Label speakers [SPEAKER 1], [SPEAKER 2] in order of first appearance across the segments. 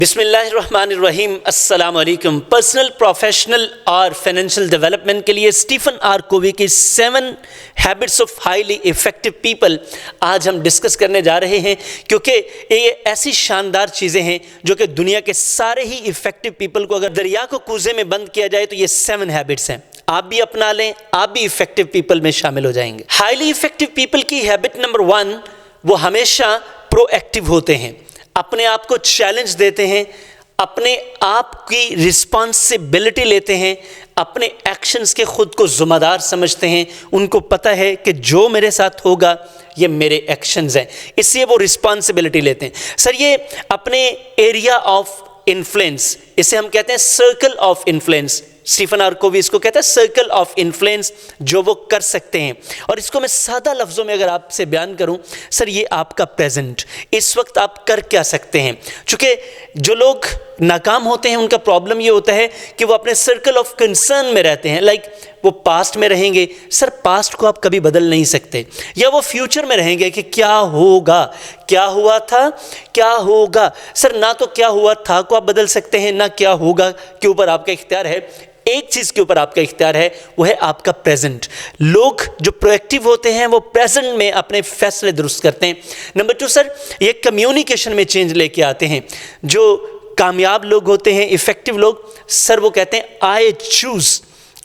[SPEAKER 1] बिस्मिल्लाहिर्रहमानिर्रहीम। अस्सलाम वालेकुम। पर्सनल, प्रोफेशनल और फाइनेंशियल डेवलपमेंट के लिए स्टीफन आर कोवी की 7 habits of highly effective people आज हम डिस्कस करने जा रहे हैं, क्योंकि ये ऐसी शानदार चीज़ें हैं जो कि दुनिया के सारे ही इफेक्टिव पीपल को, अगर दरिया को कूजे में बंद किया जाए तो ये 7 हैबिट्स हैं। आप भी अपना लें, आप भी इफेक्टिव पीपल में शामिल हो जाएंगे। हाईली इफेक्टिव पीपल की हैबिट नंबर 1, वो हमेशा प्रोएक्टिव होते हैं, अपने आप को चैलेंज देते हैं, अपने आप की रिस्पॉन्सिबिलिटी लेते हैं, अपने एक्शंस के खुद को ज़िम्मेदार समझते हैं। उनको पता है कि जो मेरे साथ होगा ये मेरे एक्शंस हैं, इसलिए वो रिस्पॉन्सिबिलिटी लेते हैं। सर, ये अपने एरिया ऑफ इन्फ्लुएंस, इसे हम कहते हैं circle of influence. Stephen R Covey इसको कहता है सर्कल ऑफ इन्फ्लुएंस, जो वो कर सकते हैं। और इसको मैं सादा लफ्ज़ों में अगर आपसे बयान करूं, सर ये आपका प्रेजेंट, इस वक्त आप कर क्या सकते हैं। चूँकि जो लोग नाकाम होते हैं उनका प्रॉब्लम ये होता है कि वो अपने सर्कल ऑफ कंसर्न में रहते हैं। लाइक वो पास्ट में रहेंगे, सर पास्ट को आप कभी बदल नहीं सकते, या वो फ्यूचर में रहेंगे कि क्या होगा, क्या हुआ था, क्या होगा। सर ना तो क्या हुआ था को आप बदल सकते हैं, ना क्या होगा के ऊपर आपका इख्तियार है। एक चीज़ के ऊपर आपका इख्तियार है, वो है आपका प्रेजेंट। लोग जो प्रोएक्टिव होते हैं वो प्रेजेंट में अपने फैसले दुरुस्त करते हैं। नंबर 2 सर, ये कम्युनिकेशन में चेंज लेके आते हैं। जो कामयाब लोग होते हैं, इफ़ेक्टिव लोग, सर वो कहते हैं आई चूज़,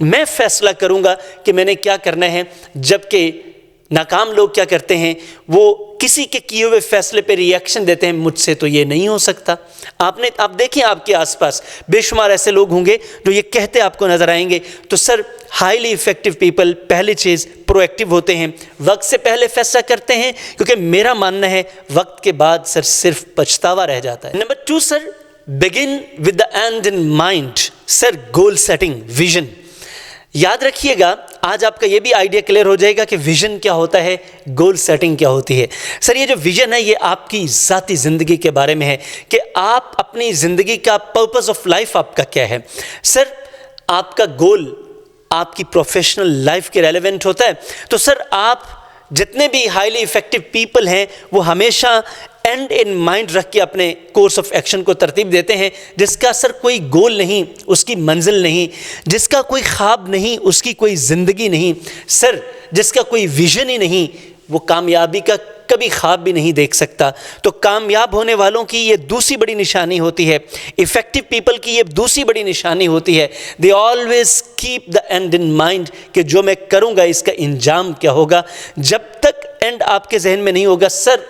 [SPEAKER 1] मैं फैसला करूंगा कि मैंने क्या करना है। जबकि नाकाम लोग क्या करते हैं, वो किसी के किए हुए फैसले पे रिएक्शन देते हैं, मुझसे तो ये नहीं हो सकता। आप देखिए आपके आसपास बेशुमार ऐसे लोग होंगे जो ये कहते आपको नजर आएंगे। तो सर हाईली इफेक्टिव पीपल पहली चीज़ प्रोएक्टिव होते हैं, वक्त से पहले फैसला करते हैं, क्योंकि मेरा मानना है वक्त के बाद सर सिर्फ पछतावा रह जाता है। Number 2 sir, begin with the and in mind. Sir goal setting, vision. याद रखिएगा, आज आपका ये भी आइडिया क्लियर हो जाएगा कि विजन क्या होता है, गोल सेटिंग क्या होती है। सर ये जो विजन है ये आपकी ज़ाती ज़िंदगी के बारे में है कि आप अपनी ज़िंदगी का पर्पस ऑफ लाइफ आपका क्या है। सर आपका गोल आपकी प्रोफेशनल लाइफ के रेलेवेंट होता है। तो सर आप जितने भी हाईली इफ़ेक्टिव पीपल हैं वो हमेशा एंड इन माइंड रख के अपने कोर्स ऑफ एक्शन को तरतीब देते हैं। जिसका सर कोई गोल नहीं उसकी मंजिल नहीं, जिसका कोई ख्वाब नहीं उसकी कोई ज़िंदगी नहीं। सर जिसका कोई विजन ही नहीं वो कामयाबी का कभी ख्वाब भी नहीं देख सकता। तो कामयाब होने वालों की ये दूसरी बड़ी निशानी होती है, इफ़ेक्टिव पीपल की ये दूसरी बड़ी निशानी होती है। They always keep the and in mind कि जो मैं करूँगा इसका इंजाम क्या होगा। जब तक एंड आपके जहन में नहीं होगा, सर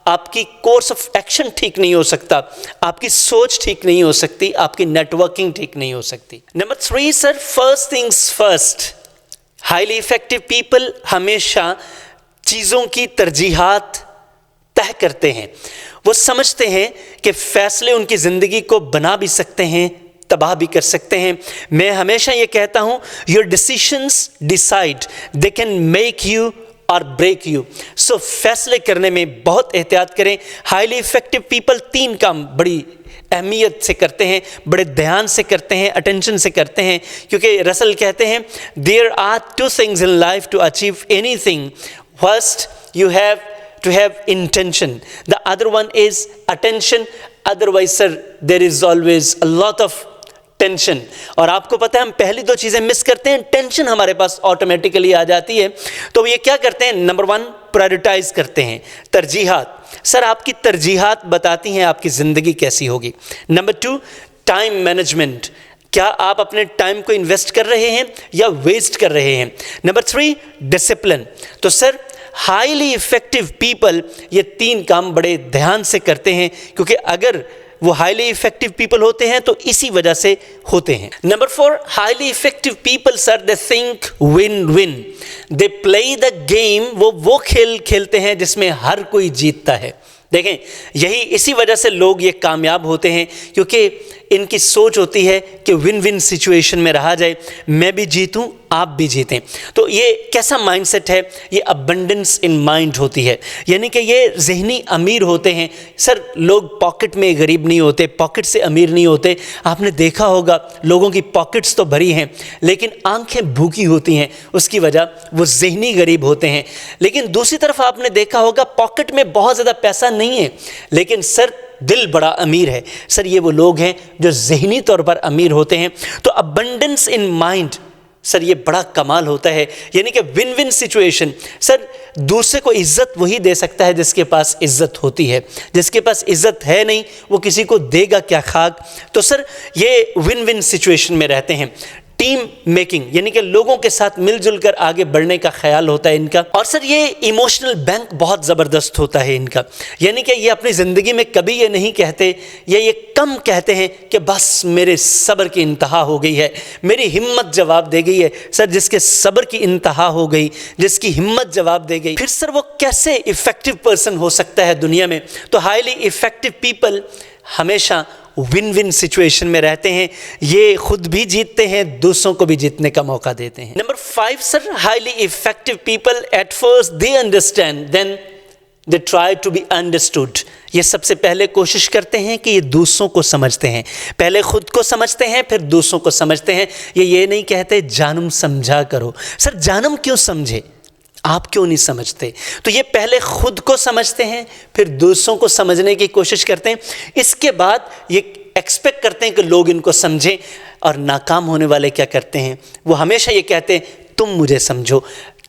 [SPEAKER 1] आपकी कोर्स ऑफ एक्शन ठीक नहीं हो सकता, आपकी सोच ठीक नहीं हो सकती, आपकी नेटवर्किंग ठीक नहीं हो सकती। Number 3 sir, first things first. Highly effective people हमेशा चीज़ों की तरजीहात तय करते हैं। वो समझते हैं कि फैसले उनकी ज़िंदगी को बना भी सकते हैं, तबाह भी कर सकते हैं। मैं हमेशा ये कहता हूँ, your decisions decide, they can make you और ब्रेक यू। सो फैसले करने में बहुत एहतियात करें। हाईली इफेक्टिव पीपल 3 काम बड़ी अहमियत से करते हैं, बड़े ध्यान से करते हैं, अटेंशन से करते हैं। क्योंकि रसल कहते हैं there are 2 things in life to achieve anything. First you have to have intention, the other one is attention. Otherwise sir there is always a lot of tension. और आपको पता है हम पहली 2 चीज़ें मिस करते हैं, टेंशन हमारे पास ऑटोमेटिकली आ जाती है। तो ये क्या करते हैं, नंबर 1 प्रायोरिटाइज करते हैं, तरजीहात। सर आपकी तरजीहात बताती हैं आपकी ज़िंदगी कैसी होगी। नंबर 2 टाइम मैनेजमेंट, क्या आप अपने टाइम को इन्वेस्ट कर रहे हैं या वेस्ट कर रहे हैं। Number 3 discipline. तो सर हाईली इफेक्टिव पीपल ये 3 काम बड़े ध्यान से करते हैं, क्योंकि अगर वो हाईली इफेक्टिव पीपल होते हैं तो इसी वजह से होते हैं। Number 4, highly effective people sir they think win win, they play the game. वो खेल खेलते हैं जिसमें हर कोई जीतता है। देखें यही इसी वजह से लोग ये कामयाब होते हैं, क्योंकि इनकी सोच होती है कि विन विन सिचुएशन में रहा जाए, मैं भी जीतूं आप भी जीतें। तो ये कैसा माइंडसेट है, ये अबंडेंस इन माइंड होती है, यानी कि ये जहनी अमीर होते हैं। सर लोग पॉकेट में गरीब नहीं होते, पॉकेट से अमीर नहीं होते। आपने देखा होगा लोगों की पॉकेट्स तो भरी हैं लेकिन आंखें भूखी होती हैं, उसकी वजह वो जहनी गरीब होते हैं। लेकिन दूसरी तरफ आपने देखा होगा पॉकेट में बहुत ज़्यादा पैसा नहीं है लेकिन सर دل بڑا امیر ہے، سر یہ وہ لوگ ہیں جو ذہنی طور پر امیر ہوتے ہیں۔ تو ابنڈنس ان مائنڈ، سر یہ بڑا کمال ہوتا ہے، یعنی کہ ون ون سچویشن۔ سر دوسرے کو عزت وہی دے سکتا ہے جس کے پاس عزت ہوتی ہے، جس کے پاس عزت ہے نہیں وہ کسی کو دے گا کیا خاک۔ تو سر یہ ون ون سچویشن میں رہتے ہیں۔ ٹیم میکنگ، یعنی کہ لوگوں کے ساتھ مل جل کر آگے بڑھنے کا خیال ہوتا ہے ان کا۔ اور سر یہ ایموشنل بینک بہت زبردست ہوتا ہے ان کا، یعنی کہ یہ اپنی زندگی میں کبھی یہ نہیں کہتے یا یہ کم کہتے ہیں کہ بس میرے صبر کی انتہا ہو گئی ہے، میری ہمت جواب دے گئی ہے۔ سر جس کے صبر کی انتہا ہو گئی، جس کی ہمت جواب دے گئی، پھر سر وہ کیسے افیکٹو پرسن ہو سکتا ہے دنیا میں؟ تو ہائیلی افیکٹو پیپل ہمیشہ ون ون سچویشن میں رہتے ہیں، یہ خود بھی جیتتے ہیں، دوسروں کو بھی جیتنے کا موقع دیتے ہیں۔ Number 5 sir, highly effective people at first they understand then they try to be understood. یہ سب سے پہلے کوشش کرتے ہیں کہ یہ دوسروں کو سمجھتے ہیں، پہلے خود کو سمجھتے ہیں پھر دوسروں کو سمجھتے ہیں۔ یہ نہیں کہتے جانم سمجھا کرو، سر جانم کیوں سمجھے، آپ کیوں نہیں سمجھتے؟ تو یہ پہلے خود کو سمجھتے ہیں پھر دوسروں کو سمجھنے کی کوشش کرتے ہیں، اس کے بعد یہ ایکسپیکٹ کرتے ہیں کہ لوگ ان کو سمجھیں۔ اور ناکام ہونے والے کیا کرتے ہیں؟ وہ ہمیشہ یہ کہتے ہیں تم مجھے سمجھو،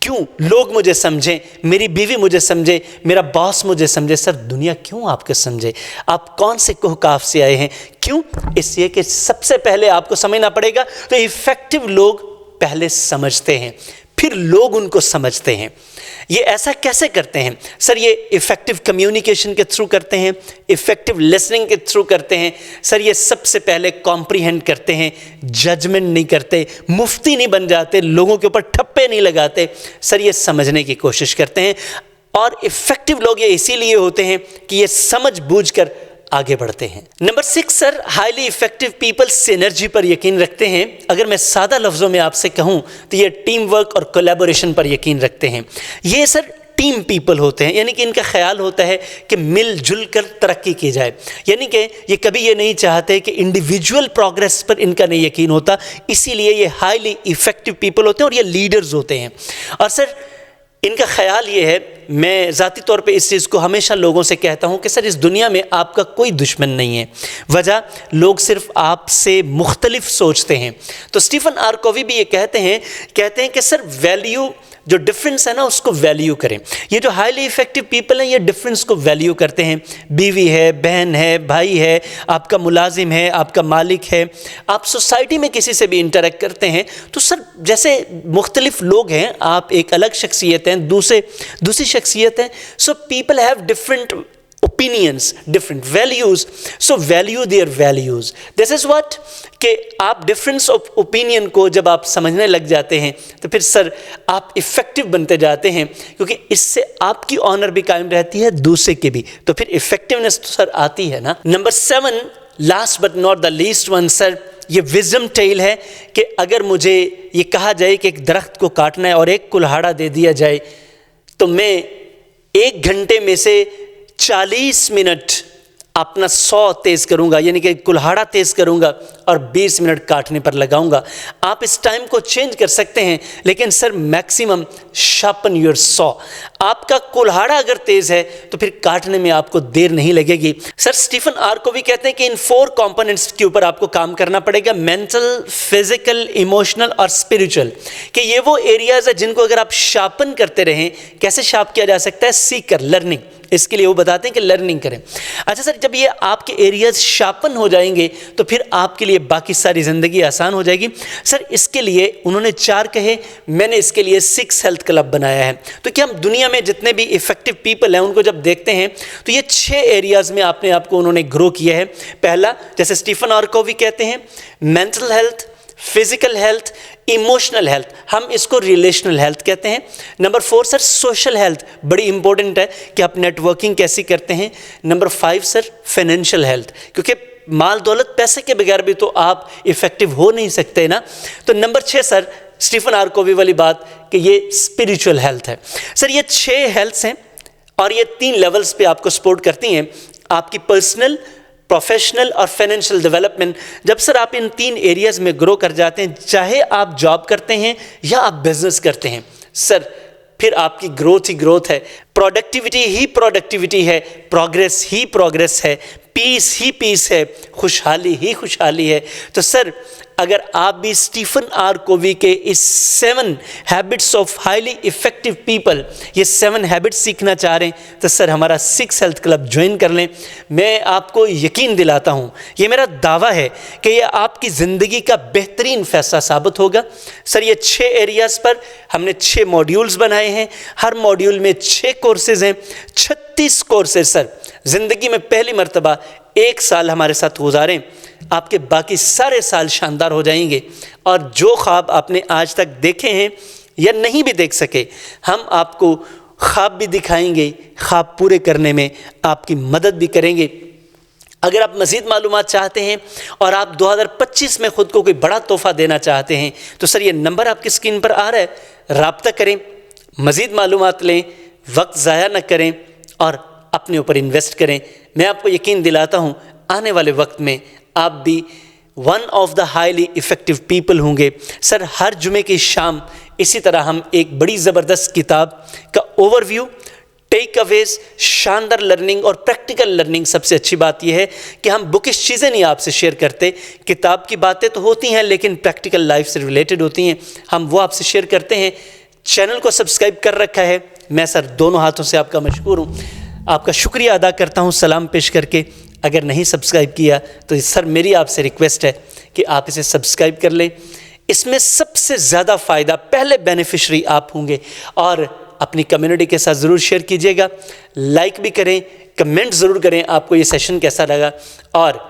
[SPEAKER 1] کیوں لوگ مجھے سمجھیں، میری بیوی مجھے سمجھے، میرا باس مجھے سمجھے۔ سر دنیا کیوں آپ کو سمجھے؟ آپ کون سے کوہکاف سے آئے ہیں؟ کیوں؟ اس لیے کہ سب سے پہلے آپ کو سمجھنا پڑے گا۔ تو ایفیکٹو لوگ پہلے سمجھتے ہیں پھر لوگ ان کو سمجھتے ہیں۔ یہ ایسا کیسے کرتے ہیں؟ سر یہ ایفیکٹو کمیونیکیشن کے تھرو کرتے ہیں، ایفیکٹو لسننگ کے تھرو کرتے ہیں۔ سر یہ سب سے پہلے کمپریہینڈ کرتے ہیں، ججمنٹ نہیں کرتے، مفتی نہیں بن جاتے، لوگوں کے اوپر ٹھپے نہیں لگاتے۔ سر یہ سمجھنے کی کوشش کرتے ہیں۔ اور ایفیکٹو لوگ یہ اسی لیے ہوتے ہیں کہ یہ سمجھ بوجھ کر آگے بڑھتے ہیں۔ نمبر 6 سر، ہائیلی ایفیکٹو پیپل سینرجی پر یقین رکھتے ہیں۔ اگر میں سادہ لفظوں میں آپ سے کہوں تو یہ ٹیم ورک اور کولیبوریشن پر یقین رکھتے ہیں۔ یہ سر ٹیم پیپل ہوتے ہیں، یعنی کہ ان کا خیال ہوتا ہے کہ مل جل کر ترقی کی جائے، یعنی کہ یہ کبھی یہ نہیں چاہتے کہ انڈیویجول پروگریس پر ان کا نہیں یقین ہوتا، اسی لیے یہ ہائیلی ایفیکٹو پیپل ہوتے ہیں اور یہ لیڈرز ہوتے ہیں۔ اور سر ان کا خیال یہ ہے، میں ذاتی طور پہ اس چیز کو ہمیشہ لوگوں سے کہتا ہوں کہ سر اس دنیا میں آپ کا کوئی دشمن نہیں ہے، وجہ لوگ صرف آپ سے مختلف سوچتے ہیں۔ تو اسٹیفن آر کووی بھی یہ کہتے ہیں کہ سر ویلیو جو ڈفرینس ہے نا اس کو ویلیو کریں۔ یہ جو ہائیلی ایفیکٹو پیپل ہیں یہ ڈفرینس کو ویلیو کرتے ہیں۔ بیوی ہے، بہن ہے، بھائی ہے، آپ کا ملازم ہے، آپ کا مالک ہے، آپ سوسائٹی میں کسی سے بھی انٹریکٹ کرتے ہیں تو سر جیسے مختلف لوگ ہیں، آپ ایک الگ شخصیت ہیں، دوسری شخصیت ہیں، so people have different opinions, different values, so value their values. This is what کہ آپ ڈفرینس آف اوپینین کو جب آپ سمجھنے لگ جاتے ہیں تو پھر سر آپ افیکٹو بنتے جاتے ہیں، کیونکہ اس سے آپ کی آنر بھی قائم رہتی ہے، دوسرے کی بھی، تو پھر افیکٹونیس تو سر آتی ہے نا۔ Number 7 last but not the least one sir, یہ وزڈم ٹیل ہے کہ اگر مجھے یہ کہا جائے کہ ایک درخت کو کاٹنا ہے اور ایک کلہاڑا دے دیا جائے تو میں 1 گھنٹے میں سے 40 منٹ اپنا 100 تیز کروں گا، یعنی کہ کلہاڑا تیز کروں گا اور 20 منٹ کاٹنے پر لگاؤں گا۔ آپ اس ٹائم کو چینج کر سکتے ہیں، لیکن سر میکسیمم شارپن یور سو۔ آپ کا کلہاڑا اگر تیز ہے تو پھر کاٹنے میں آپ کو دیر نہیں لگے گی۔ سر اسٹیفن آر کووی کہتے ہیں کہ ان 4 کمپوننٹس کے اوپر آپ کو کام کرنا پڑے گا، مینٹل، فزیکل، ایموشنل اور اسپریچول، کہ یہ وہ ایریاز ہیں جن کو اگر آپ شارپن کرتے رہیں۔ کیسے شارپ کیا جا سکتا ہے؟ سیکھ کر، لرننگ، اس کے لیے وہ بتاتے ہیں کہ لرننگ کریں۔ اچھا سر، جب یہ آپ کے ایریاز شارپن ہو جائیں گے تو پھر آپ کے لیے باقی ساری زندگی آسان ہو جائے گی۔ سر اس کے لیے انہوں نے 4 کہے، میں نے اس کے لیے 6 ہیلتھ کلب بنایا ہے۔ تو کیا ہم دنیا میں جتنے بھی ایفیکٹو پیپل ہیں ان کو جب دیکھتے ہیں تو یہ 6 ایریاز میں آپ کو انہوں نے گرو کیا ہے۔ پہلا، جیسے اسٹیفن آر کووی کہتے ہیں، mental health, physical health, emotional health, ہم اس کو ریلیشنل ہیلتھ کہتے ہیں۔ نمبر 4 سر، سوشل ہیلتھ، بڑی امپورٹنٹ ہے کہ آپ نیٹ ورکنگ کیسی کرتے ہیں۔ نمبر 5 سر، فائنینشیل ہیلتھ، کیونکہ مال دولت پیسے کے بغیر بھی تو آپ ایفیکٹو ہو نہیں سکتے نا۔ تو نمبر 6 سر، اسٹیفن آر کووی والی بات کہ یہ اسپریچول ہیلتھ ہے۔ سر یہ 6 ہیلتھس ہیں اور یہ 3 لیولز پہ آپ کو سپورٹ کرتی ہیں، آپ کی پرسنل، پروفیشنل اور فائنینشیل ڈیولپمنٹ۔ جب سر آپ ان 3 ایریاز میں گرو کر جاتے ہیں، چاہے آپ جاب کرتے ہیں یا آپ بزنس کرتے ہیں، سر پھر آپ کی گروتھ ہی گروتھ ہے، پروڈکٹیوٹی ہی پروڈکٹیوٹی ہے، پروگریس ہی پروگریس ہے، पीस ही पीस है, खुशहाली ही खुशहाली है। तो सर अगर आप भी स्टीफन आर कोवी के इस 7 habits of highly effective people, ये 7 हैबिट्स सीखना चाह रहे हैं तो सर हमारा 6 हेल्थ क्लब ज्वाइन कर लें। मैं आपको यकीन दिलाता हूँ, ये मेरा दावा है कि ये आपकी ज़िंदगी का बेहतरीन फ़ैसला साबित होगा। सर ये 6 एरियाज़ पर हमने 6 मॉड्यूल्स बनाए हैं, हर मॉड्यूल में 6 कोर्सेज़ हैं, 36 कोर्सेज़। सर ज़िंदगी में पहली मर्तबा 1 साल हमारे साथ गुजारें, आपके बाकी सारे साल शानदार हो जाएंगे। और जो ख्वाब आपने आज तक देखे हैं या नहीं भी देख सके, हम आपको ख्वाब भी दिखाएंगे, ख्वाब पूरे करने में आपकी मदद भी करेंगे। अगर आप मज़ीद मालूमात चाहते हैं और आप 2025 में ख़ुद को कोई बड़ा तोहफ़ा देना चाहते हैं तो सर ये नंबर आपकी स्क्रीन पर आ रहा है, राब्ता करें, मज़ीद मालूमात लें, वक्त ज़ाया न करें और अपने ऊपर इन्वेस्ट करें। मैं आपको यकीन दिलाता हूँ आने वाले वक्त में आप भी one of the highly effective people होंगे। सर हर जुमे की शाम इसी तरह हम एक बड़ी ज़बरदस्त किताब का ओवरव्यू, टेक अवेज, शानदार लर्निंग और प्रैक्टिकल लर्निंग। सबसे अच्छी बात यह है कि हम बुकिश चीज़ें नहीं आपसे शेयर करते, किताब की बातें तो होती हैं लेकिन प्रैक्टिकल लाइफ से रिलेटेड होती हैं, हम वो आपसे शेयर करते हैं। चैनल को सब्सक्राइब कर रखा है, मैं सर दोनों हाथों से आपका मशकूर हूँ, आपका शुक्रिया अदा करता हूँ सलाम पेश करके। अगर नहीं सब्सक्राइब किया तो सर मेरी आपसे रिक्वेस्ट है कि आप इसे सब्सक्राइब कर लें। इसमें सबसे ज़्यादा फ़ायदा पहले बेनिफिशरी आप होंगे और अपनी कम्युनिटी के साथ ज़रूर शेयर कीजिएगा, लाइक भी करें, कमेंट ज़रूर करें आपको ये सेशन कैसा लगा। और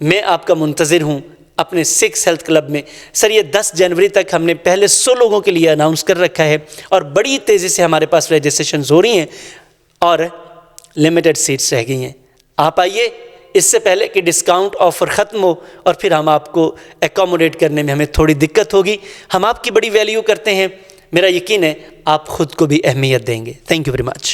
[SPEAKER 1] मैं आपका मुंतज़िर हूँ अपने 6 हेल्थ क्लब में। सर ये 10 जनवरी तक हमने पहले 100 लोगों के लिए अनाउंस कर रखा है और बड़ी तेज़ी से हमारे पास रजिस्ट्रेशन हो रही हैं और लिमिटेड सीट्स रह गई हैं। आप आइए इससे पहले कि डिस्काउंट ऑफ़र ख़त्म हो और फिर हम आपको एकोमोडेट करने में हमें थोड़ी दिक्कत होगी। हम आपकी बड़ी वैल्यू करते हैं, मेरा यकीन है आप ख़ुद को भी अहमियत देंगे। Thank you very much.